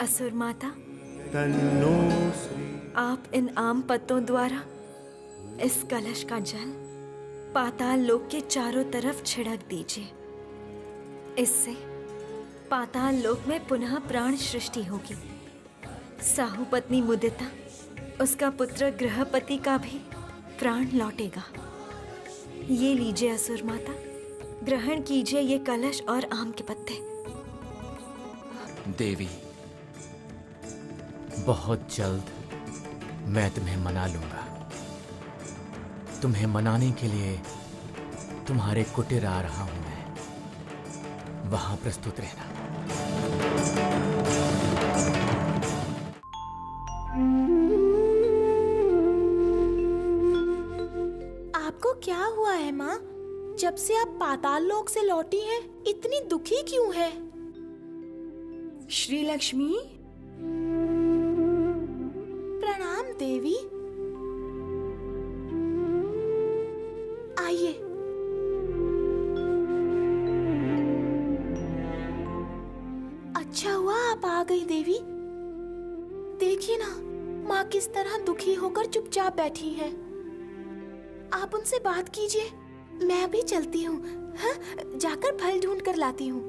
असुर माता, तन्नो श्री। आप इन आम पत्तों द्वारा इस कलश का जल पाताल लोक के चारों तरफ छिड़क दीजिए। इससे पाताल लोक में पुनः प्राण सृष्टि होगी। साहू पत्नी मुदिता, उसका पुत्र गृहपति का भी प्राण लौटेगा। ये लीजिए असुर माता, ग्रहण कीजिए ये कलश और आम के पत्ते। देवी, बहुत जल्द मैं तुम्हें मना लूंगा। तुम्हें मनाने के लिए तुम्हारे कुटीर आ रहा हूं मैं, वहां प्रस्तुत रहना। आपको क्या हुआ है माँ? जब से आप पाताल लोक से लौटी हैं, इतनी दुखी क्यों है? श्री लक्ष्मी, प्रणाम देवी। आइए। अच्छा हुआ आप आ गई देवी। देखिए ना, माँ किस तरह दुखी होकर चुपचाप बैठी है। आप उनसे बात कीजिए, मैं अभी चलती हूँ। हाँ, जाकर फल ढूंढ कर लाती हूँ।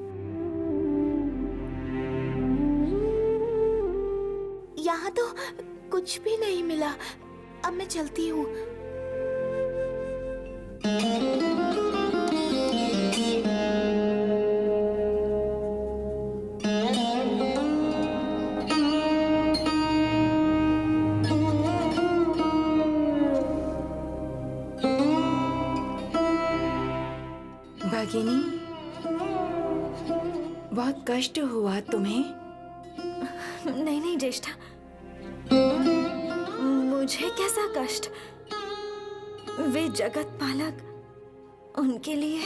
यहाँ तो कुछ भी नहीं मिला। अब मैं चलती हूँ। भगिनी, बहुत कष्ट हुआ तुम्हें? नहीं नहीं ज्येष्ठा, मुझे कैसा कष्ट? वे जगत पालक, उनके लिए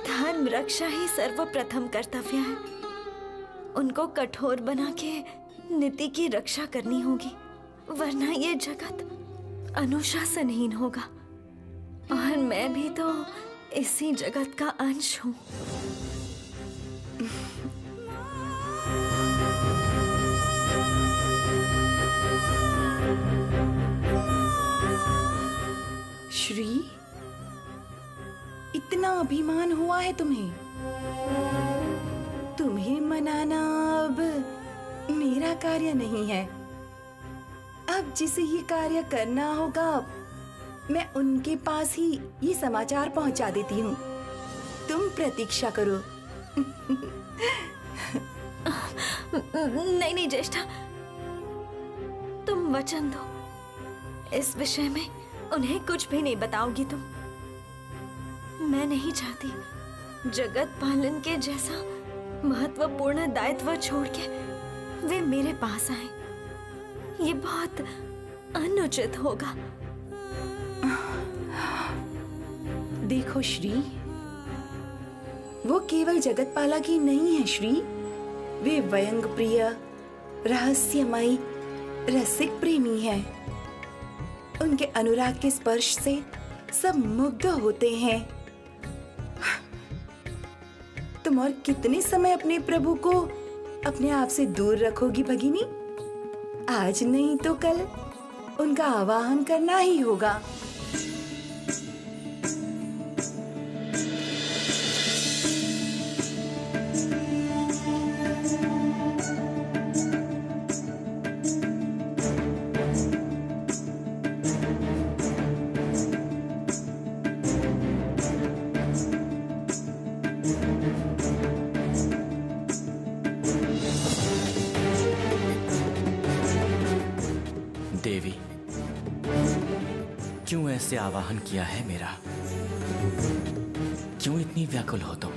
धर्म रक्षा ही सर्वप्रथम कर्तव्य है। उनको कठोर बना के नीति की रक्षा करनी होगी, वरना ये जगत अनुशासनहीन होगा। और मैं भी तो इसी जगत का अंश हूँ। श्री, इतना अभिमान हुआ है तुम्हें? तुम्हें मनाना अब मेरा कार्य नहीं है। अब जिसे ये कार्य करना होगा, मैं उनके पास ही ये समाचार पहुंचा देती हूँ। तुम प्रतीक्षा करो। नहीं नहीं ज्येष्ठा, तुम वचन दो, इस विषय में उन्हें कुछ भी नहीं बताओगी तुम। मैं नहीं चाहती जगत पालन के जैसा महत्वपूर्ण दायित्व छोड़ के वे मेरे पास आए। ये बहुत अनुचित होगा। देखो श्री, वो केवल जगत पालक ही नहीं है श्री, वे व्यंग प्रिय, रहस्यमयी, रसिक प्रेमी है। उनके अनुराग के स्पर्श से सब मुग्ध होते हैं। तुम और कितने समय अपने प्रभु को अपने आप से दूर रखोगी भगिनी? आज नहीं तो कल उनका आवाहन करना ही होगा। देवी, क्यों ऐसे आवाहन किया है मेरा? क्यों इतनी व्याकुल हो तुम?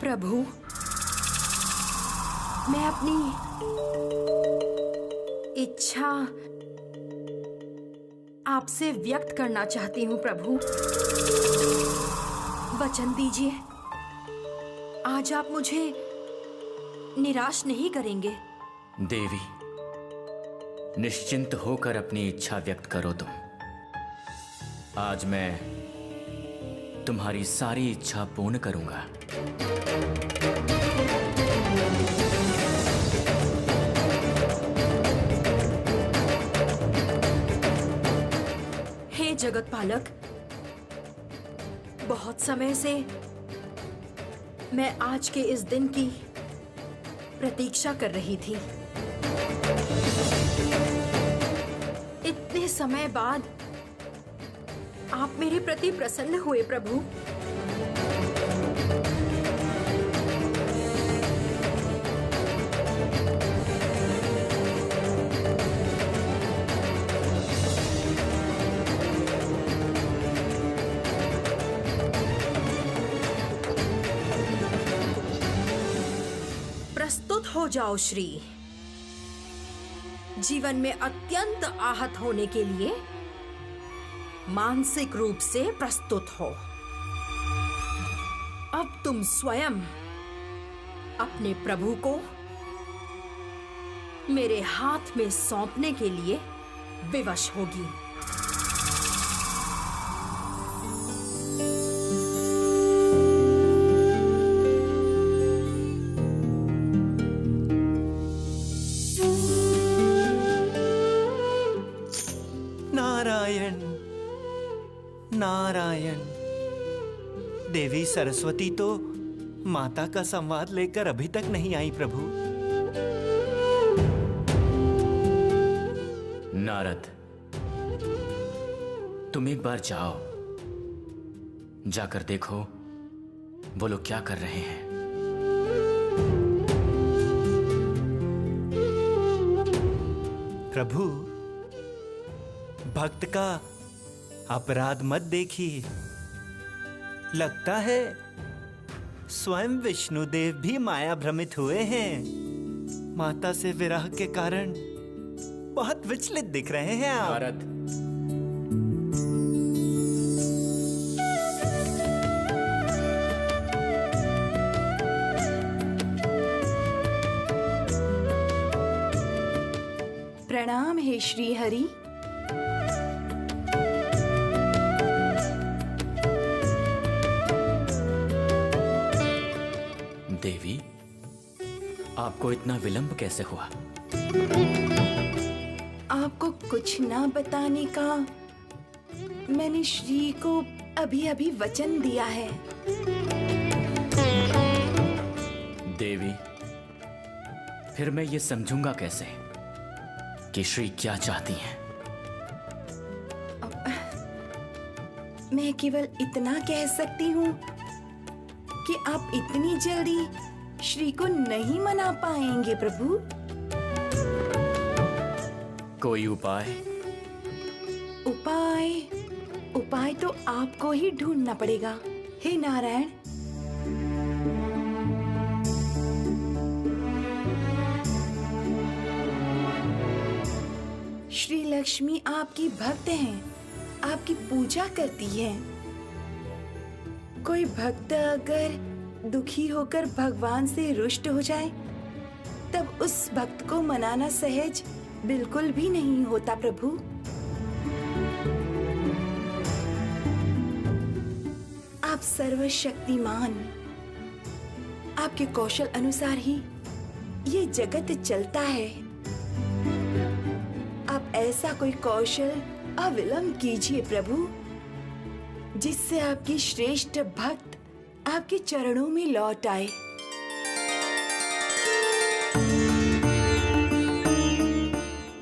प्रभु, मैं अपनी इच्छा आपसे व्यक्त करना चाहती हूँ प्रभु। वचन दीजिए, आज आप मुझे निराश नहीं करेंगे। देवी, निश्चिंत होकर अपनी इच्छा व्यक्त करो तुम। आज मैं तुम्हारी सारी इच्छा पूर्ण करूंगा। हे जगत पालक, बहुत समय से मैं आज के इस दिन की प्रतीक्षा कर रही थी। इतने समय बाद आप मेरे प्रति प्रसन्न हुए प्रभु। प्रस्तुत हो जाओ श्री। जीवन में अत्यंत आहत होने के लिए मानसिक रूप से प्रस्तुत हो। अब तुम स्वयं अपने प्रभु को मेरे हाथ में सौंपने के लिए विवश होगी। नारायण नारायण। देवी सरस्वती तो माता का संवाद लेकर अभी तक नहीं आई प्रभु। नारद, तुम एक बार जाओ, जाकर देखो वो लोग क्या कर रहे हैं। प्रभु, भक्त का अपराध मत देखिए। लगता है स्वयं विष्णुदेव भी माया भ्रमित हुए हैं। माता से विरह के कारण बहुत विचलित दिख रहे हैं आप। नारद, प्रणाम हे श्री हरि। देवी, आपको इतना विलंब कैसे हुआ? आपको कुछ ना बताने का मैंने श्री को अभी अभी वचन दिया है। देवी, फिर मैं ये समझूंगा कैसे कि श्री क्या चाहती हैं? मैं केवल इतना कह सकती हूँ कि आप इतनी जल्दी श्री को नहीं मना पाएंगे प्रभु। कोई उपाय? उपाय तो आपको ही ढूंढना पड़ेगा हे नारायण। श्री लक्ष्मी आपकी भक्त हैं, आपकी पूजा करती है। कोई भक्त अगर दुखी होकर भगवान से रुष्ट हो जाए तब उस भक्त को मनाना सहज बिल्कुल भी नहीं होता प्रभु। आप सर्वशक्तिमान, आपके कौशल अनुसार ही ये जगत चलता है। आप ऐसा कोई कौशल अविलंब कीजिए प्रभु जिससे आपकी श्रेष्ठ भक्त आपके चरणों में लौट आए।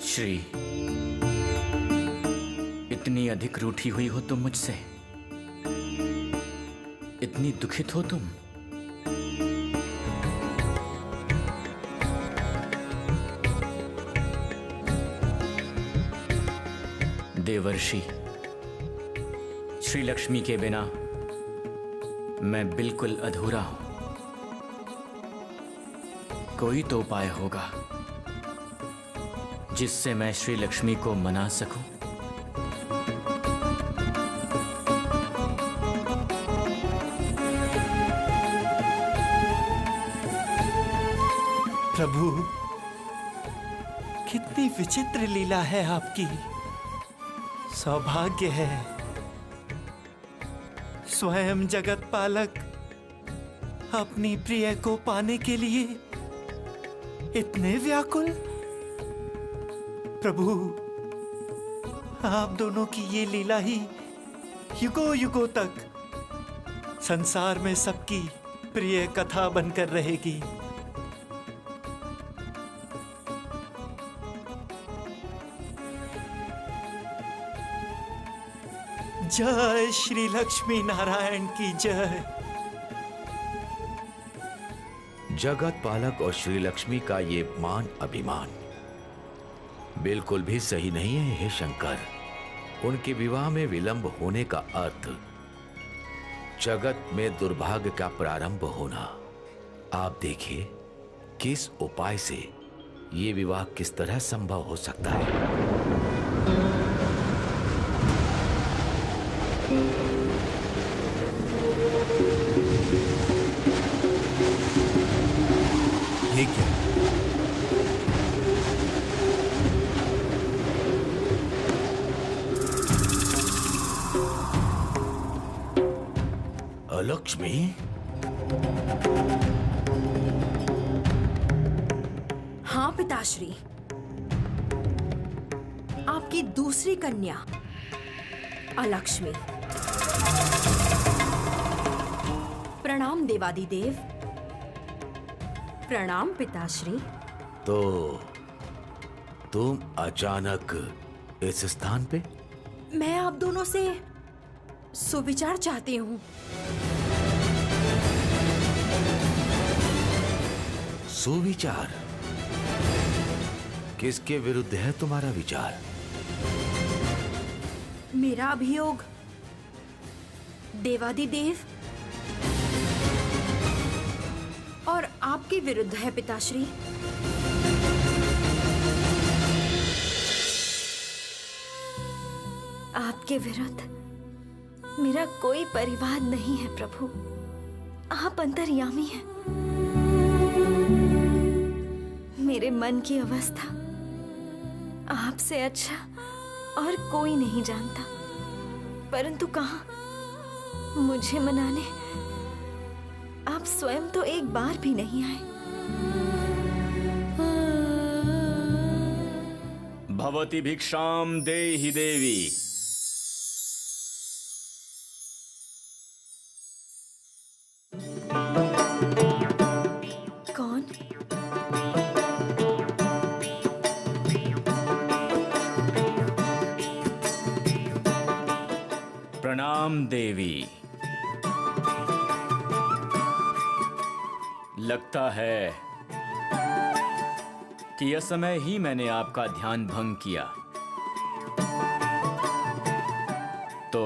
श्री, इतनी अधिक रूठी हुई हो तुम मुझसे, इतनी दुखित हो तुम। देवर्षि, श्री लक्ष्मी के बिना मैं बिल्कुल अधूरा हूं। कोई तो उपाय होगा जिससे मैं श्री लक्ष्मी को मना सकूं। प्रभु, कितनी विचित्र लीला है आपकी। सौभाग्य है स्वयं जगत पालक अपनी प्रिय को पाने के लिए इतने व्याकुल। प्रभु, आप दोनों की ये लीला ही युगों युगों तक संसार में सबकी प्रिय कथा बनकर रहेगी। जय श्री लक्ष्मी नारायण की जय। जगत पालक और श्री लक्ष्मी का ये मान अभिमान बिल्कुल भी सही नहीं है हे शंकर। उनके विवाह में विलंब होने का अर्थ जगत में दुर्भाग्य का प्रारंभ होना। आप देखिए किस उपाय से ये विवाह किस तरह संभव हो सकता है। ये क्या? लक्ष्मी, हाँ पिताश्री, आपकी दूसरी कन्या अलक्ष्मी। प्रणाम देवादिदेव। प्रणाम पिताश्री। तो तुम अचानक इस स्थान पे? मैं आप दोनों से सुविचार चाहती हूँ। सुविचार? किसके विरुद्ध है तुम्हारा विचार? मेरा अभियोग देवादिदेव और आपके विरुद्ध है पिताश्री। आपके विरुद्ध मेरा कोई परिवार नहीं है प्रभु। आप अंतर्यामी हैं। मेरे मन की अवस्था आपसे अच्छा और कोई नहीं जानता, परंतु कहाँ मुझे मनाने आप स्वयं तो एक बार भी नहीं आए। भवति भिक्षाम देहि देवी। कौन? प्रणाम देवी। लगता है कि असमय ही मैंने आपका ध्यान भंग किया। तो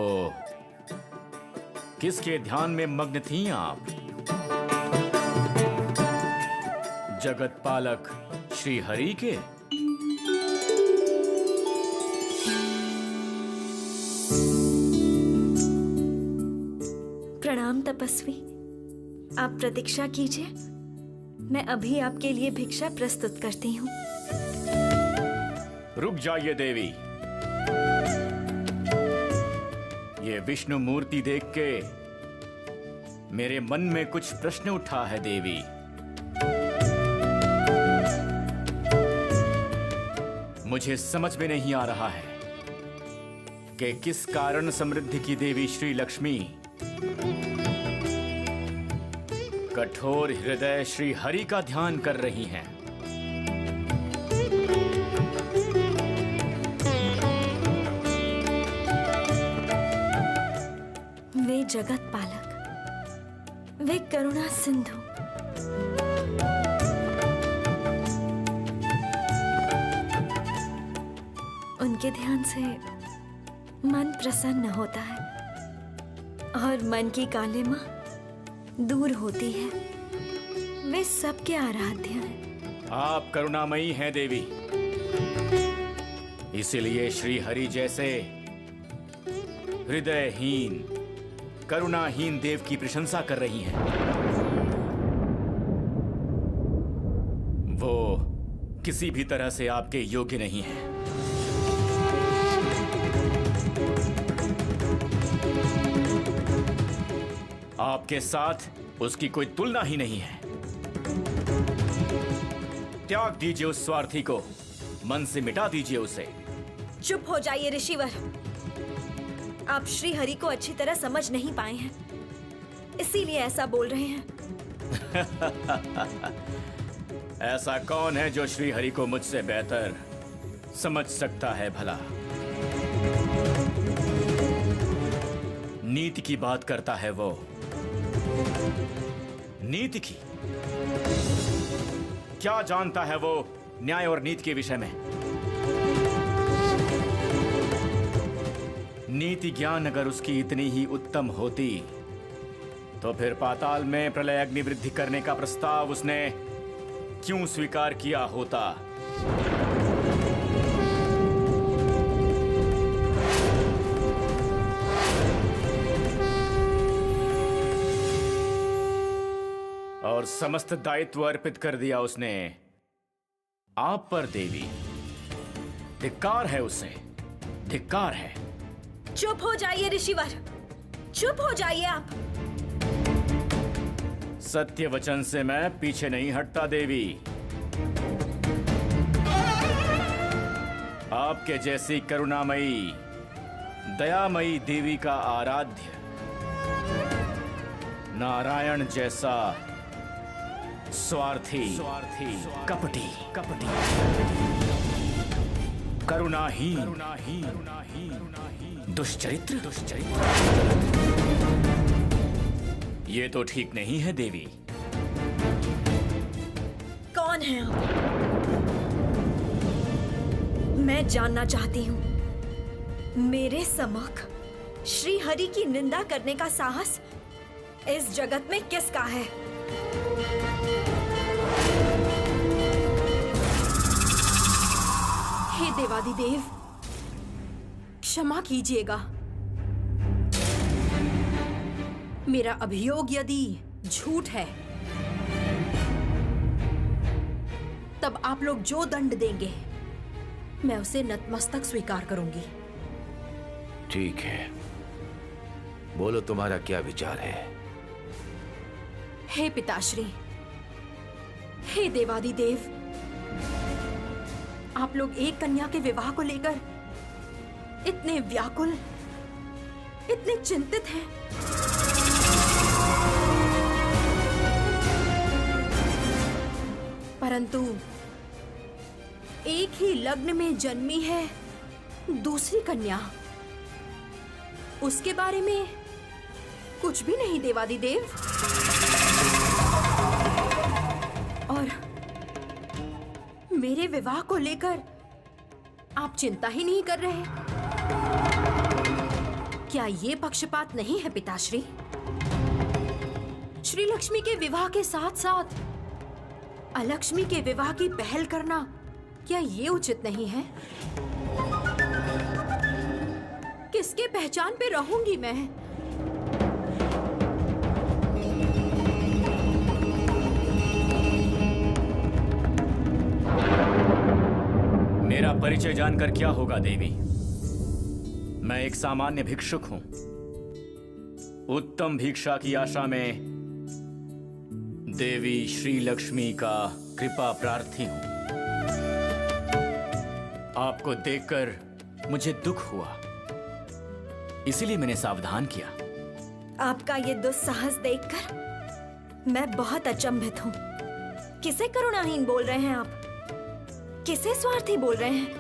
किसके ध्यान में मग्न थीं आप? जगत पालक श्री हरि के? प्रणाम तपस्वी, आप प्रतीक्षा कीजिए, मैं अभी आपके लिए भिक्षा प्रस्तुत करती हूँ। रुक जाइए देवी। ये विष्णु मूर्ति देख के मेरे मन में कुछ प्रश्न उठा है देवी। मुझे समझ में नहीं आ रहा है कि किस कारण समृद्धि की देवी श्री लक्ष्मी कठोर हृदय श्री हरि का ध्यान कर रही हैं। वे जगत पालक, वे करुणा सिंधु, उनके ध्यान से मन प्रसन्न होता है और मन की कालिमा दूर होती है। वे सबके आराध्य हैं। आप करुणामयी हैं देवी, इसलिए श्री हरि जैसे हृदयहीन करुणाहीन देव की प्रशंसा कर रही हैं। वो किसी भी तरह से आपके योग्य नहीं है। आपके साथ उसकी कोई तुलना ही नहीं है। त्याग दीजिए उस स्वार्थी को, मन से मिटा दीजिए उसे। चुप हो जाइए ऋषिवर। आप श्री हरि को अच्छी तरह समझ नहीं पाए हैं, इसीलिए ऐसा बोल रहे हैं। ऐसा कौन है जो श्री हरि को मुझसे बेहतर समझ सकता है भला? नीति की बात करता है वो। नीति की? क्या जानता है वो न्याय और नीति के विषय में? नीति ज्ञान अगर उसकी इतनी ही उत्तम होती तो फिर पाताल में प्रलय अग्नि वृद्धि करने का प्रस्ताव उसने क्यों स्वीकार किया होता? और समस्त दायित्व अर्पित कर दिया उसने आप पर देवी। धिक्कार है उसे, धिक्कार है। चुप हो जाइए ऋषिवर, चुप हो जाइए आप। सत्य वचन से मैं पीछे नहीं हटता देवी। आपके जैसी करुणामयी, दयामयी देवी का आराध्य नारायण जैसा स्वार्थी, कपटी, करुणाहीन, दुष्चरित्र, ये तो ठीक नहीं है देवी। कौन है आप? मैं जानना चाहती हूँ। मेरे सम्मुख श्री हरि की निंदा करने का साहस इस जगत में किसका है? हे देवादिदेव, क्षमा कीजिएगा। मेरा अभियोग यदि झूठ है तब आप लोग जो दंड देंगे मैं उसे नतमस्तक स्वीकार करूंगी। ठीक है, बोलो तुम्हारा क्या विचार है? हे पिताश्री, हे देवादिदेव, आप लोग एक कन्या के विवाह को लेकर इतने व्याकुल, इतने चिंतित हैं। परंतु एक ही लग्न में जन्मी है दूसरी कन्या, उसके बारे में कुछ भी नहीं देवादिदेव। और मेरे विवाह को लेकर आप चिंता ही नहीं कर रहे। क्या ये पक्षपात नहीं है पिताश्री? श्री लक्ष्मी के विवाह के साथ साथ अलक्ष्मी के विवाह की पहल करना, क्या ये उचित नहीं है? किसके पहचान पे रहूंगी मैं? मेरा परिचय जानकर क्या होगा देवी? मैं एक सामान्य भिक्षुक हूं। उत्तम भिक्षा की आशा में देवी श्री लक्ष्मी का कृपा प्रार्थी हूं। आपको देखकर मुझे दुख हुआ, इसीलिए मैंने सावधान किया। आपका ये दुस्साहस देखकर मैं बहुत अचंभित हूँ। किसे करुणाहीन बोल रहे हैं आप? किसे स्वार्थी बोल रहे हैं?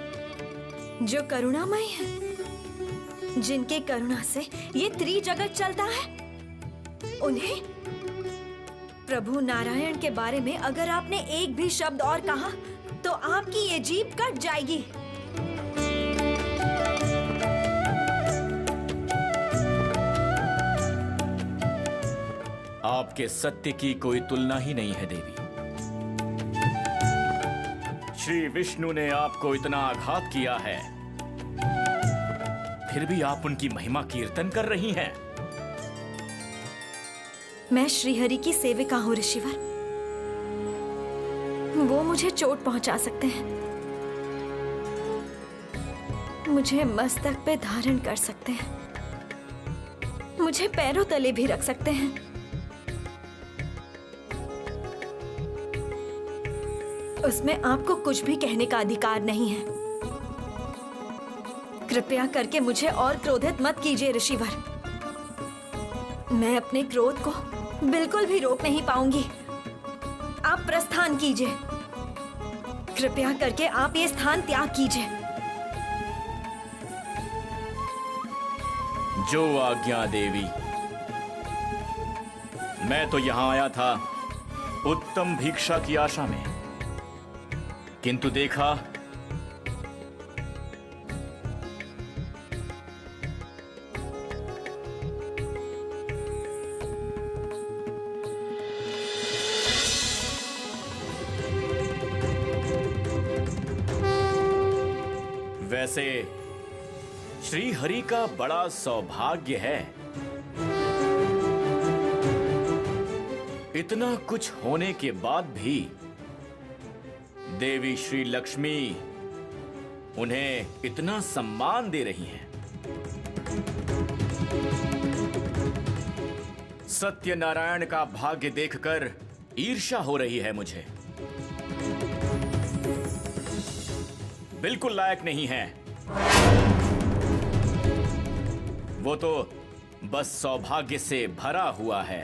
जो करुणामय है, जिनके करुणा से ये त्रिजगत चलता है, उन्हें? प्रभु नारायण के बारे में अगर आपने एक भी शब्द और कहा तो आपकी ये जीभ कट जाएगी। आपके सत्य की कोई तुलना ही नहीं है देवी। श्री विष्णु ने आपको इतना आघात किया है, फिर भी आप उनकी महिमा कीर्तन कर रही हैं। मैं श्रीहरि की सेविका हूं ऋषिवर। वो मुझे चोट पहुंचा सकते हैं, मुझे मस्तक पे धारण कर सकते हैं, मुझे पैरों तले भी रख सकते हैं। उसमें आपको कुछ भी कहने का अधिकार नहीं है। कृपया करके मुझे और क्रोधित मत कीजिए ऋषिवर। मैं अपने क्रोध को बिल्कुल भी रोक नहीं पाऊंगी। आप प्रस्थान कीजिए। कृपया करके आप ये स्थान त्याग कीजिए। जो आज्ञा देवी। मैं तो यहां आया था उत्तम भिक्षा की आशा में, किंतु देखा वैसे श्री हरि का बड़ा सौभाग्य है, इतना कुछ होने के बाद भी देवी श्री लक्ष्मी उन्हें इतना सम्मान दे रही हैं। सत्यनारायण का भाग्य देखकर ईर्ष्या हो रही है मुझे। बिल्कुल लायक नहीं है। वो तो बस सौभाग्य से भरा हुआ है।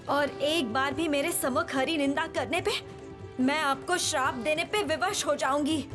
और एक बार भी मेरे सम्मुख हरि निंदा करने पे मैं आपको श्राप देने पे विवश हो जाऊंगी।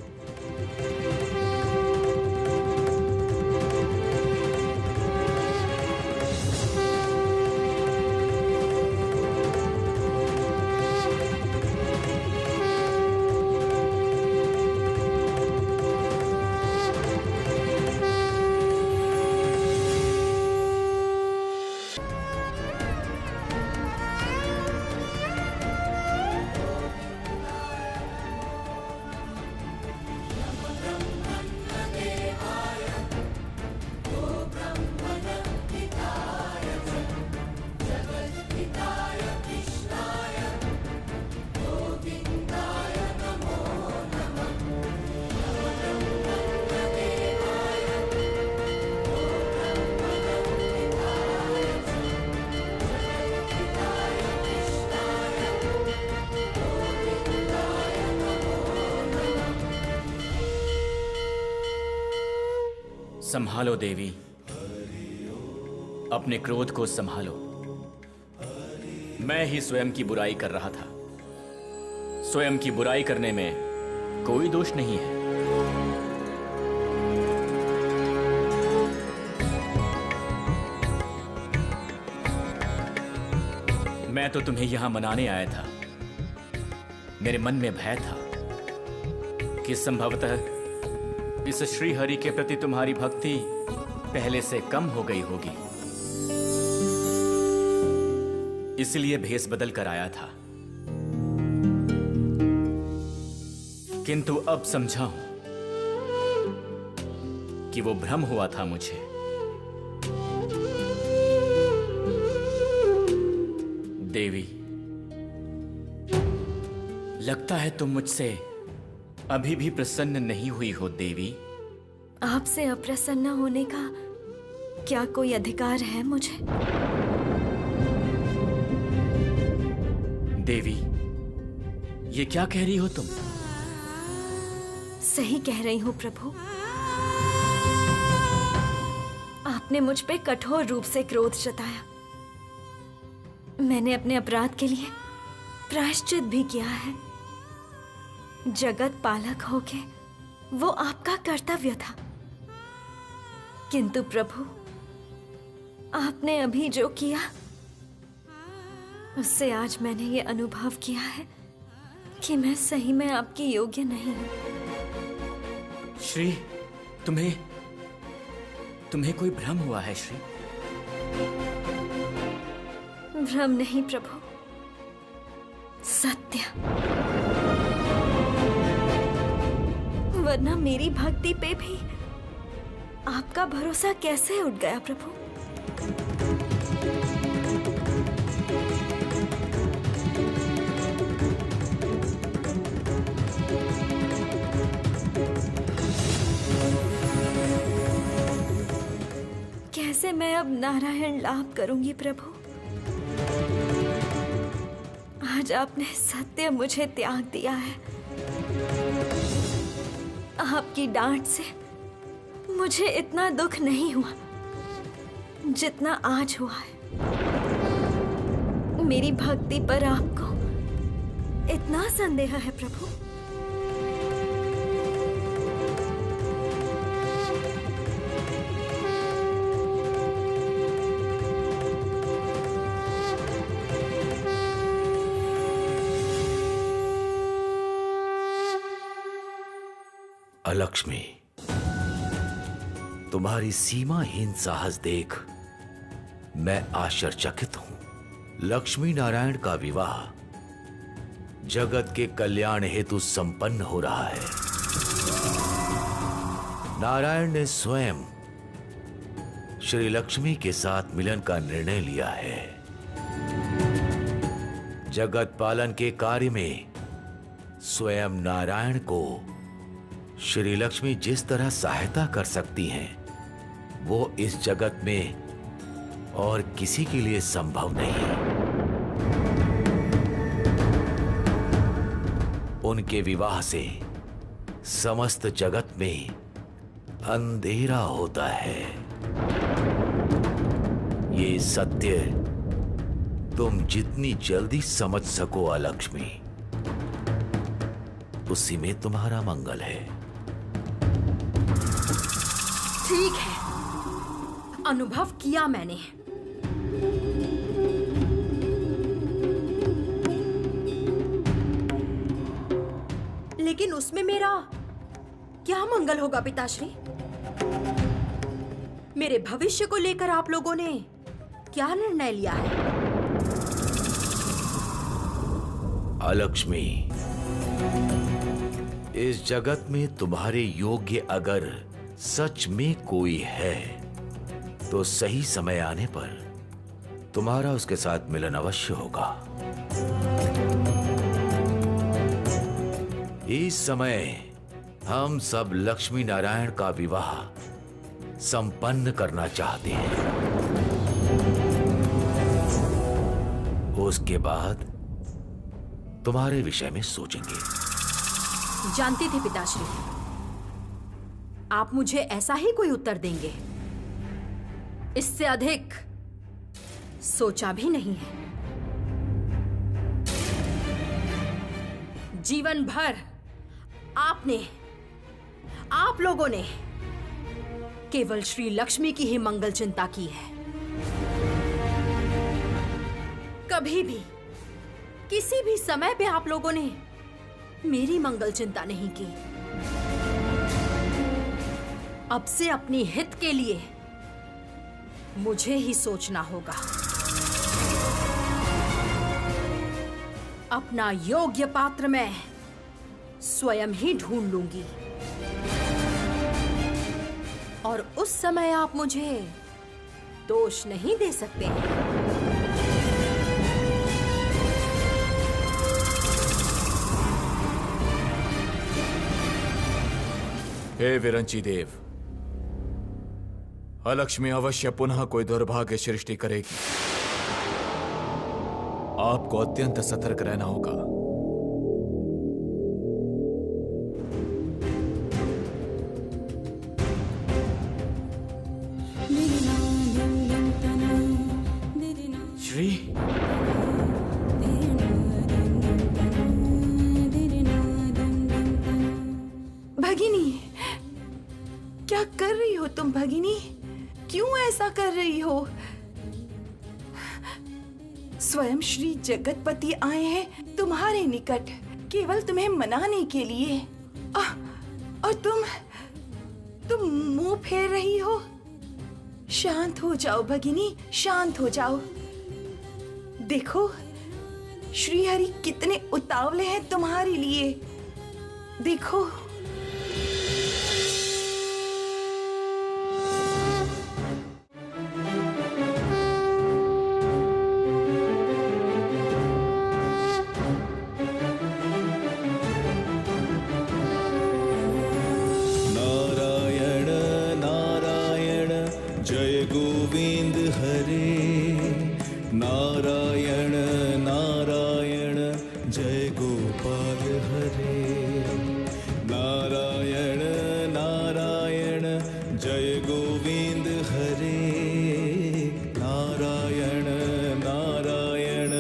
संभालो देवी, अपने क्रोध को संभालो। मैं ही स्वयं की बुराई कर रहा था। स्वयं की बुराई करने में कोई दोष नहीं है। मैं तो तुम्हें यहां मनाने आया था। मेरे मन में भय था कि संभवतः इस श्री हरि के प्रति तुम्हारी भक्ति पहले से कम हो गई होगी, इसलिए भेष बदल कर आया था। किंतु अब समझा हूं कि वो भ्रम हुआ था मुझे। देवी, लगता है तुम मुझसे अभी भी प्रसन्न नहीं हुई हो देवी। आपसे अप्रसन्न होने का क्या कोई अधिकार है मुझे? देवी, ये क्या कह रही हो तुम? सही कह रही हूँ प्रभु। आपने मुझ पे कठोर रूप से क्रोध जताया। मैंने अपने अपराध के लिए प्रायश्चित भी किया है। जगत पालक होके वो आपका कर्तव्य था। किंतु प्रभु, आपने अभी जो किया उससे आज मैंने ये अनुभव किया है कि मैं सही में आपकी योग्य नहीं हूं। श्री, तुम्हें कोई भ्रम हुआ है श्री? भ्रम नहीं प्रभु, सत्य। वरना मेरी भक्ति पे भी आपका भरोसा कैसे उठ गया प्रभु? कैसे मैं अब नारायण लाभ करूंगी प्रभु? आज आपने सत्य मुझे त्याग दिया है। आपकी डांट से मुझे इतना दुख नहीं हुआ जितना आज हुआ है। मेरी भक्ति पर आपको इतना संदेह है प्रभु? अलक्ष्मी, तुम्हारी सीमाहीन साहस देख मैं आश्चर्यचकित हूं। लक्ष्मी नारायण का विवाह जगत के कल्याण हेतु संपन्न हो रहा है। नारायण ने स्वयं श्री लक्ष्मी के साथ मिलन का निर्णय लिया है। जगत पालन के कार्य में स्वयं नारायण को श्री लक्ष्मी जिस तरह सहायता कर सकती हैं, वो इस जगत में और किसी के लिए संभव नहीं। उनके विवाह से समस्त जगत में अंधेरा होता है। ये सत्य तुम जितनी जल्दी समझ सको अलक्ष्मी, उसी में तुम्हारा मंगल है। ठीक है, अनुभव किया मैंने। लेकिन उसमें मेरा क्या मंगल होगा पिताश्री? मेरे भविष्य को लेकर आप लोगों ने क्या निर्णय लिया है? अलक्ष्मी, इस जगत में तुम्हारे योग्य अगर सच में कोई है तो सही समय आने पर तुम्हारा उसके साथ मिलन अवश्य होगा। इस समय हम सब लक्ष्मी नारायण का विवाह संपन्न करना चाहते हैं। उसके बाद तुम्हारे विषय में सोचेंगे। जानती थी पिताश्री, आप मुझे ऐसा ही कोई उत्तर देंगे। इससे अधिक सोचा भी नहीं है। जीवन भर आप लोगों ने केवल श्री लक्ष्मी की ही मंगल चिंता की है। कभी भी किसी भी समय पे आप लोगों ने मेरी मंगल चिंता नहीं की। अब से अपनी हित के लिए मुझे ही सोचना होगा। अपना योग्य पात्र मैं स्वयं ही ढूंढ लूंगी और उस समय आप मुझे दोष नहीं दे सकते। हे विरंची देव, अलक्ष्मी अवश्य पुनः कोई दुर्भाग्य सृष्टि करेगी। आपको अत्यंत सतर्क रहना होगा। श्री, भगिनी, क्या कर रही हो तुम भगिनी? क्यों ऐसा कर रही हो? स्वयं श्री जगतपति आए हैं तुम्हारे निकट केवल तुम्हें मनाने के लिए। और तुम मुंह फेर रही हो। शांत हो जाओ भगिनी, शांत हो जाओ। देखो श्रीहरि कितने उतावले हैं तुम्हारे लिए। देखो। जय गोविंद हरे नारायण नारायण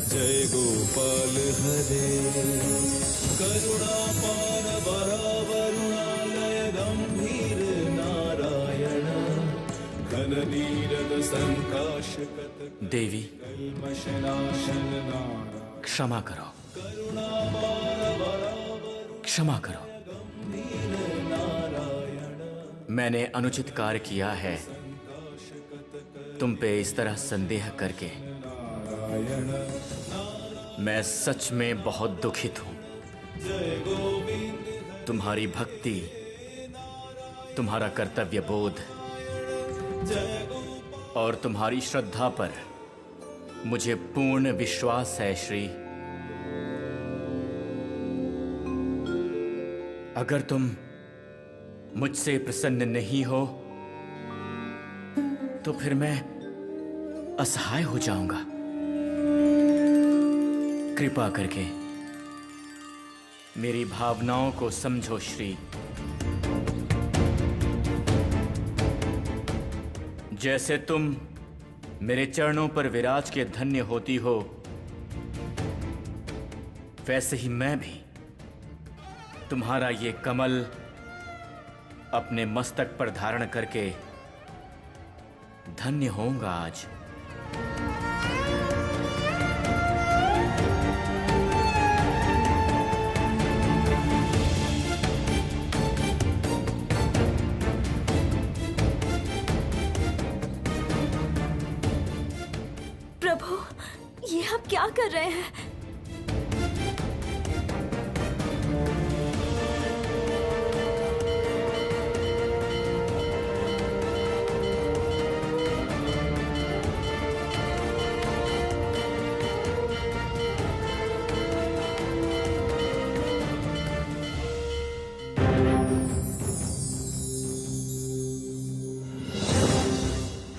जय गोपाल हरे करुणा पार वरुणालय गंभीर नारायण घन नीरद संकाशकत देवी कल्मषनाशन नारायण क्षमा करो, क्षमा करो। मैंने अनुचित कार्य किया है, तुम पे इस तरह संदेह करके मैं सच में बहुत दुखित हूं। तुम्हारी भक्ति, तुम्हारा कर्तव्य बोध और तुम्हारी श्रद्धा पर मुझे पूर्ण विश्वास है श्री। अगर तुम मुझसे प्रसन्न नहीं हो तो फिर मैं असहाय हो जाऊंगा। कृपा करके मेरी भावनाओं को समझो श्री। जैसे तुम मेरे चरणों पर विराज के धन्य होती हो, वैसे ही मैं भी तुम्हारा ये कमल अपने मस्तक पर धारण करके धन्य होऊंगा आज। प्रभु, ये आप क्या कर रहे हैं?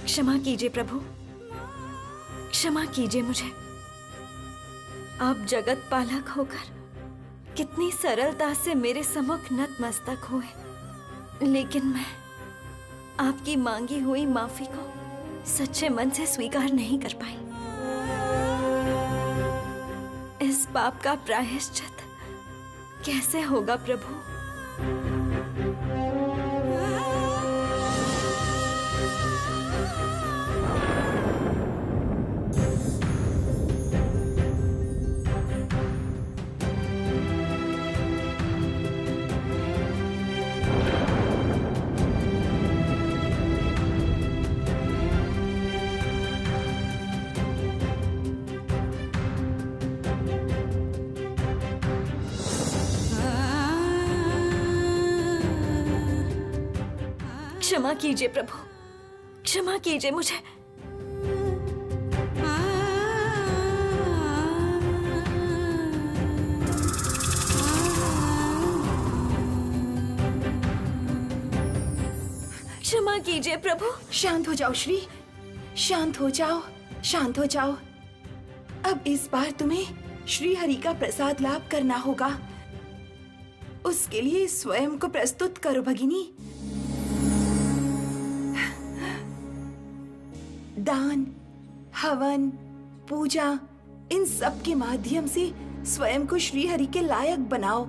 क्षमा कीजिए प्रभु, क्षमा कीजिए मुझे। आप जगत पालक होकर कितनी सरलता से मेरे सम्मुख नतमस्तक हुए, लेकिन मैं आपकी मांगी हुई माफी को सच्चे मन से स्वीकार नहीं कर पाई। इस पाप का प्रायश्चित कैसे होगा प्रभु? क्षमा कीजिए प्रभु, क्षमा कीजिए मुझे। क्षमा कीजिए प्रभु। शांत हो जाओ श्री, शांत हो जाओ, शांत हो जाओ। अब इस बार तुम्हें श्री हरि का प्रसाद लाभ करना होगा। उसके लिए स्वयं को प्रस्तुत करो भगिनी। दान, हवन, पूजा, इन सब के माध्यम से स्वयं को श्री हरि के लायक बनाओ।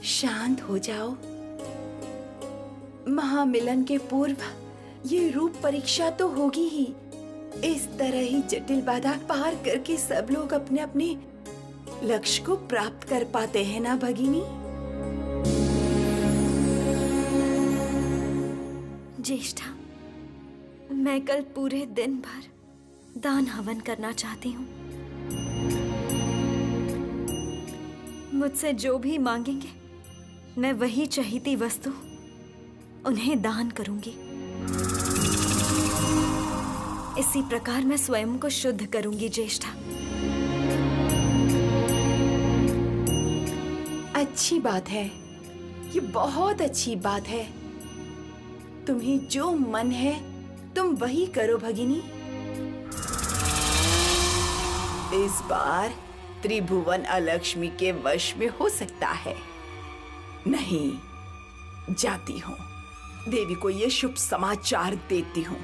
शांत हो जाओ। महामिलन के पूर्व ये रूप परीक्षा तो होगी ही। इस तरह ही जटिल बाधा पार करके सब लोग अपने अपने लक्ष्य को प्राप्त कर पाते हैं ना भगिनी? ज्येष्ठा, मैं कल पूरे दिन भर दान हवन करना चाहती हूँ। मुझसे जो भी मांगेंगे मैं वही चाहती वस्तु उन्हें दान करूंगी। इसी प्रकार मैं स्वयं को शुद्ध करूंगी ज्येष्ठा। अच्छी बात है, ये बहुत अच्छी बात है। तुम्हें जो मन है तुम वही करो भगिनी। इस बार त्रिभुवन अलक्ष्मी के वश में हो सकता है। नहीं, जाती हूँ। देवी को ये शुभ समाचार देती हूँ।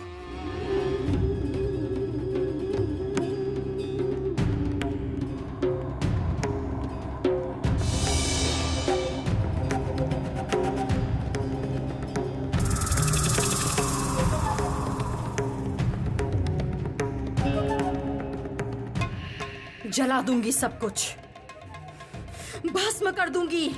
जला दूंगी सब कुछ, भस्म कर दूंगी।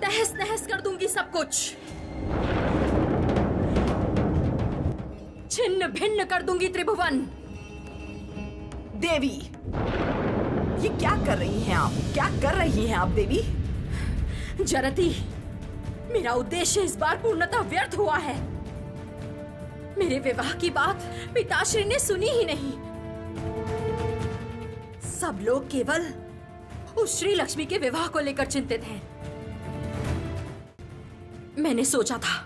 तहस नहस कर दूंगी सब कुछ, छिन्न भिन्न कर दूंगी त्रिभुवन। देवी, ये क्या कर रही हैं आप? क्या कर रही हैं आप देवी? जरती, मेरा उद्देश्य इस बार पूर्णतः व्यर्थ हुआ है। मेरे विवाह की बात पिताश्री ने सुनी ही नहीं। सब लोग केवल उस श्री लक्ष्मी के विवाह को लेकर चिंतित हैं। मैंने सोचा था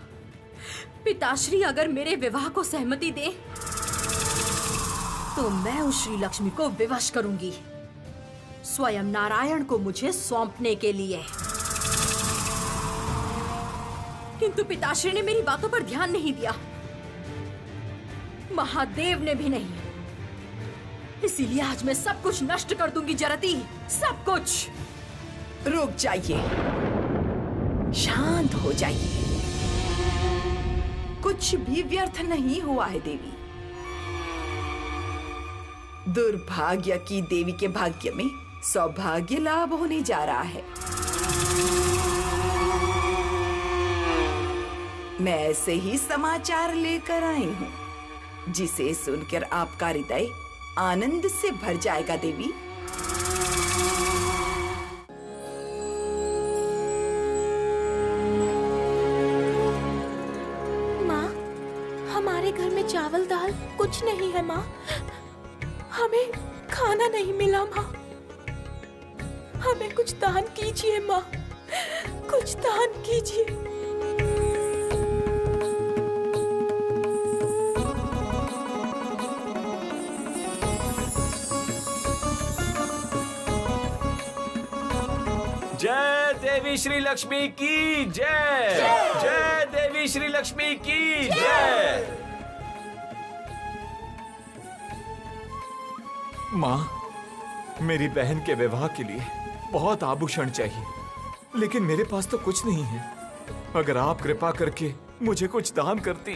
पिताश्री अगर मेरे विवाह को सहमति दे तो मैं उस श्री लक्ष्मी को विवश करूंगी, स्वयं नारायण को मुझे सौंपने के लिए। किंतु पिताश्री ने मेरी बातों पर ध्यान नहीं दिया, महादेव ने भी नहीं। इसीलिए आज मैं सब कुछ नष्ट कर दूंगी जरती, सब कुछ। रुक जाइए, शांत हो जाइए। कुछ भी व्यर्थ नहीं हुआ है देवी। दुर्भाग्य की देवी के भाग्य में सौभाग्य लाभ होने जा रहा है। मैं ऐसे ही समाचार लेकर आई हूँ, जिसे सुनकर आपका हृदय आनंद से भर जाएगा देवी। हमारे घर में चावल दाल कुछ नहीं है माँ। हमें खाना नहीं मिला माँ। हमें कुछ दान कीजिए माँ, कुछ दान कीजिए। जय देवी श्री लक्ष्मी की जय। जय देवी श्री लक्ष्मी की जय। माँ, मेरी बहन के विवाह के लिए बहुत आभूषण चाहिए, लेकिन मेरे पास तो कुछ नहीं है। अगर आप कृपा करके मुझे कुछ दान करती।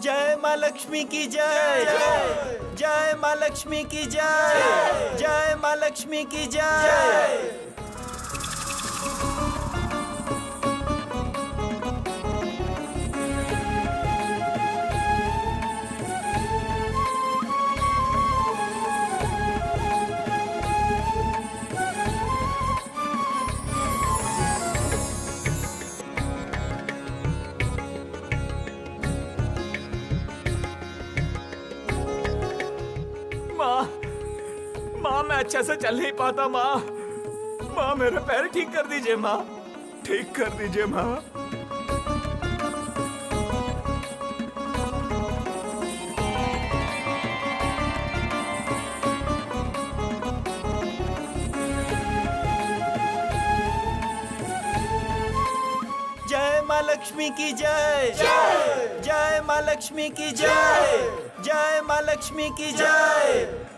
जय माँ लक्ष्मी की जय। जय माँ लक्ष्मी की जय। जय माँ लक्ष्मी की जय। माँ, मैं अच्छा से चल नहीं पाता माँ। माँ, मेरे पैर ठीक कर दीजिए माँ, ठीक कर दीजिए माँ। जय माँ लक्ष्मी की जय। जय माँ लक्ष्मी की जय। जय माँ लक्ष्मी की जय।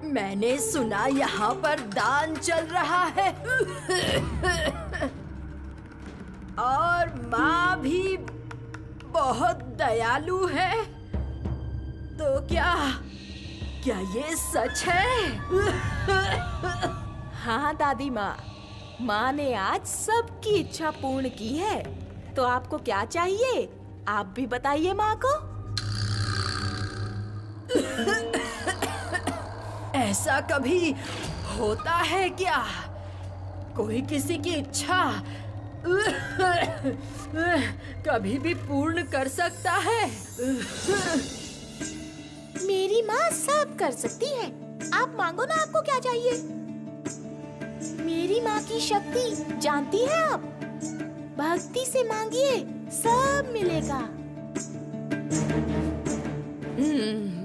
मैंने मैंने सुना यहाँ पर दान चल रहा है और माँ भी बहुत दयालु है। तो क्या ये सच है? हाँ दादी माँ, माँ ने आज सबकी इच्छा पूर्ण की है। तो आपको क्या चाहिए, आप भी बताइए माँ को। ऐसा कभी होता है क्या? कोई किसी की इच्छा कभी भी पूर्ण कर सकता है? मेरी माँ सब कर सकती है। आप मांगो ना, आपको क्या चाहिए। मेरी माँ की शक्ति जानती हैं आप। भक्ति से मांगिए, सब मिलेगा।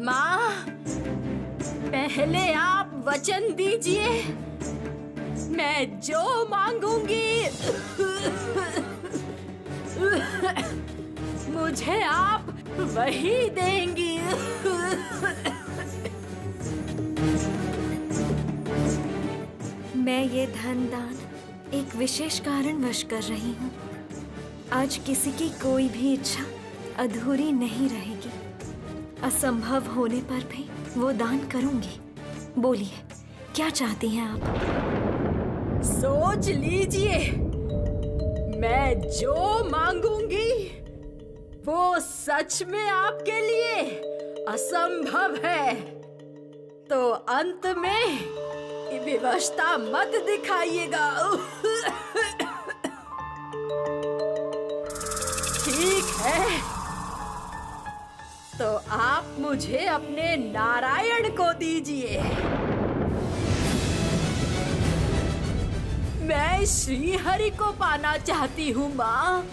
माँ, पहले आप वचन दीजिए, मैं जो मांगूंगी मुझे आप वही देंगी। मैं ये धन दान एक विशेष कारणवश कर रही हूँ। आज किसी की कोई भी इच्छा अधूरी नहीं रहेगी। असंभव होने पर भी वो दान करूंगी। बोलिए, क्या चाहती हैं आप? सोच लीजिए, मैं जो मांगूंगी वो सच में आपके लिए असंभव है। तो अंत में विवशता मत दिखाइएगा। ठीक है, तो आप मुझे अपने नारायण को दीजिए। मैं श्री हरि को पाना चाहती हूँ माँ।